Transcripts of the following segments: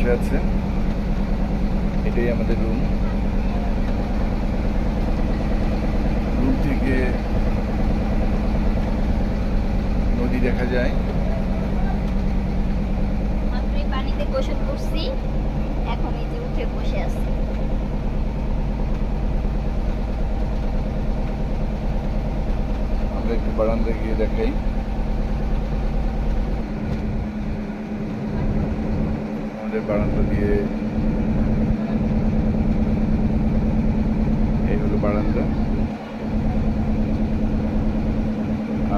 বসে আছে। এটাই আমাদের রুম। রুম থেকে নদী দেখা যায়। মাত্রই পানিতে গোসল করছি, এখন এই যে উঠে বসে আছি। আমরা একটু বারান্দা গিয়ে দেখাই। আমাদের বারান্দা দিয়ে এই হলো বারান্দা,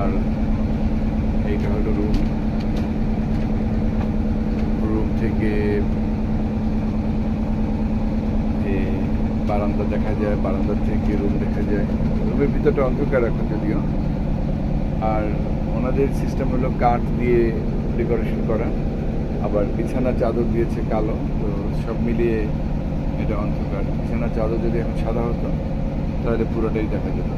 আর এইটা হলো রুম। রুম থেকে বারান্দা দেখা যায়, বারান্দা থেকে রুম দেখা যায়। রুমের ভিতরটা অন্ধকার এখন যদিও। আর ওনাদের সিস্টেম হলো কাঠ দিয়ে ডেকোরেশন করা, আবার বিছানা চাদর দিয়েছে কালো। তো সব মিলিয়ে এটা অন্ধকার। বিছানা চাদর যদি এখন সাদা হতো তাহলে পুরোটাই দেখা যেত।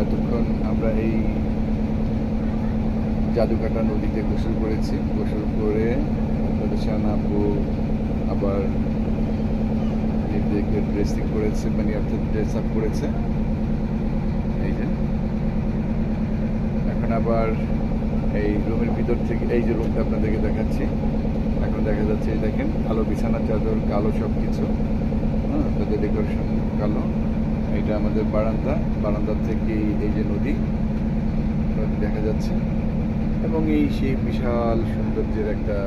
এতক্ষণ আমরা এই জাদুকাটা নদীতে গোসল করেছি। গোসল করে শানা আপু আবার নিজেকে ড্রেসিং করেছে, মানে অর্থাৎ ড্রেস আপ করেছে। এই যে এখন আবার এই রুমের ভিতর থেকে এই যে রুমটা আপনাদেরকে দেখাচ্ছি। এখন দেখা যাচ্ছে, এই দেখেন কালো বিছানা চাদর, কালো সব কিছু, হ্যাঁ, তাদের ডেকোরেশন কালো। এটা আমাদের বারান্দা। বারান্দার থেকে এই যে নদী দেখা যাচ্ছে, এবং এই সেই বিশাল সৌন্দর্যের একটা